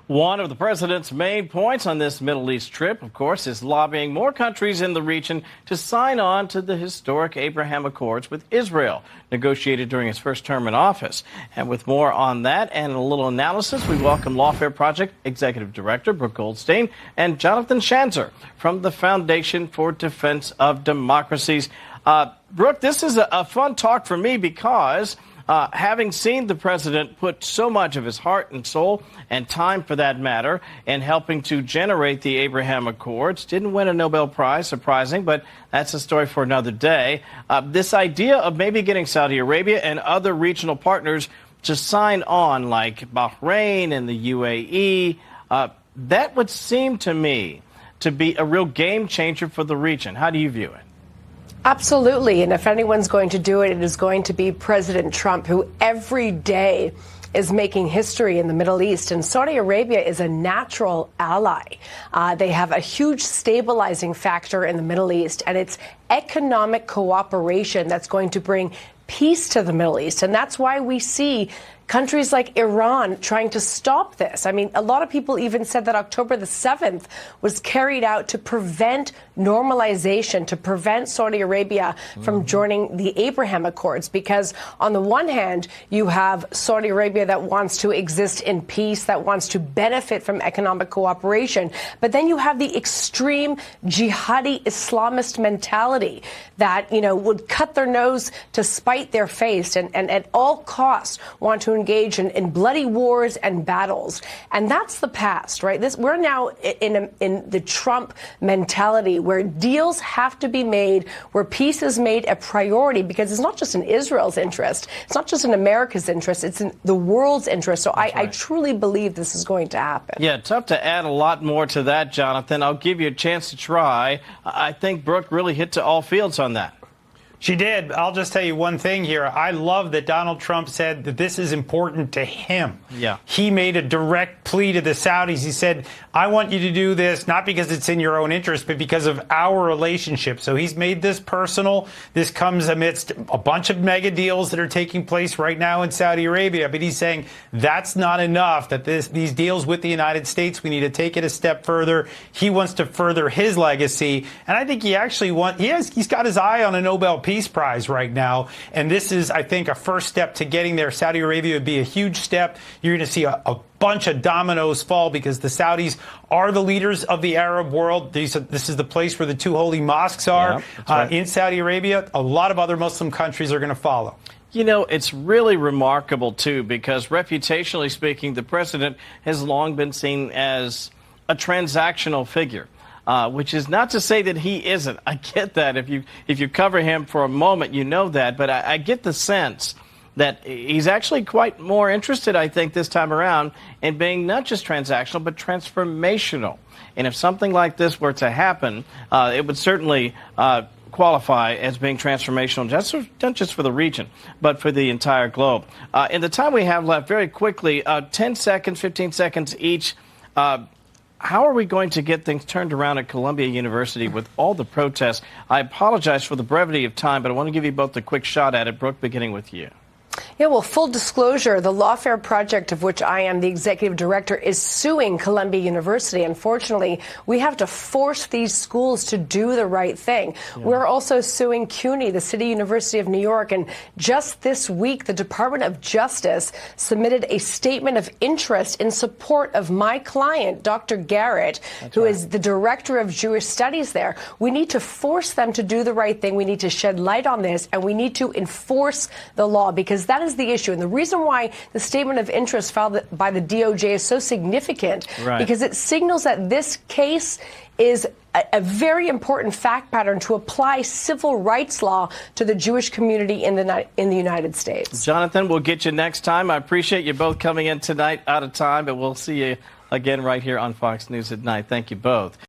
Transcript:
One of the president's main points on this Middle East trip, of course, is lobbying more countries in the region to sign on to the historic Abraham Accords with Israel, negotiated during his first term in office. And with more on that and a little analysis, we welcome Lawfare Project Executive Director Brooke Goldstein and Jonathan Schanzer from the Foundation for Defense of Democracies. Brooke, this is a fun talk for me because having seen the president put so much of his heart and soul and time, for that matter, in helping to generate the Abraham Accords, didn't win a Nobel Prize, surprising, but that's a story for another day. This idea of maybe getting Saudi Arabia and other regional partners to sign on, like Bahrain and the UAE, that would seem to me to be a real game changer for the region. How do you view it? Absolutely. And if anyone's going to do it, it is going to be President Trump, who every day is making history in the Middle East. And Saudi Arabia is a natural ally. They have a huge stabilizing factor in the Middle East, and it's economic cooperation that's going to bring peace to the Middle East. And that's why we see countries like Iran trying to stop this. I mean, a lot of people even said that October the 7th was carried out to prevent normalization, to prevent Saudi Arabia from joining the Abraham Accords. Because on the one hand, you have Saudi Arabia that wants to exist in peace, that wants to benefit from economic cooperation. But then you have the extreme jihadi Islamist mentality that, you know, would cut their nose to spite their face and at all costs want to engage in bloody wars and battles. And that's the past, right? We're now in the Trump mentality where deals have to be made, where peace is made a priority, because it's not just in Israel's interest, it's not just in America's interest, it's in the world's interest. So I truly believe this is going to happen. Yeah, tough to add a lot more to that, Jonathan. I'll give you a chance to try. I think Brooke really hit to all fields on that. She did. I'll just tell you one thing here. I love that Donald Trump said that this is important to him. Yeah. He made a direct plea to the Saudis. He said, I want you to do this, not because it's in your own interest, but because of our relationship. So he's made this personal. This comes amidst a bunch of mega deals that are taking place right now in Saudi Arabia. But he's saying that's not enough, that these deals with the United States, we need to take it a step further. He wants to further his legacy. And I think he actually he's got his eye on a Nobel Peace Prize right now. And this is, I think, a first step to getting there. Saudi Arabia would be a huge step. You're going to see a bunch of dominoes fall because the Saudis are the leaders of the Arab world. This is the place where the two holy mosques are in Saudi Arabia. A lot of other Muslim countries are going to follow. You know, it's really remarkable, too, because reputationally speaking, the president has long been seen as a transactional figure. Which is not to say that he isn't. I get that. If you cover him for a moment, you know that. But I get the sense that he's actually quite more interested, I think, this time around in being not just transactional, but transformational. And if something like this were to happen, it would certainly qualify as being transformational, not just for the region, but for the entire globe. In the time we have left, very quickly, 10 seconds, 15 seconds each, how are we going to get things turned around at Columbia University with all the protests? I apologize for the brevity of time, but I want to give you both a quick shot at it. Brooke, beginning with you. Yeah, well, full disclosure, the Lawfare Project, of which I am the executive director, is suing Columbia University. Unfortunately, we have to force these schools to do the right thing. Yeah. We're also suing CUNY, the City University of New York. And just this week, the Department of Justice submitted a statement of interest in support of my client, Dr. Garrett, who is the director of Jewish studies there. We need to force them to do the right thing. We need to shed light on this, and we need to enforce the law, because that is the issue. And the reason why the statement of interest filed by the DOJ is so significant, because it signals that this case is a very important fact pattern to apply civil rights law to the Jewish community in the United States. Jonathan, we'll get you next time. I appreciate you both coming in tonight, out of time, but we'll see you again right here on Fox News at night. Thank you both.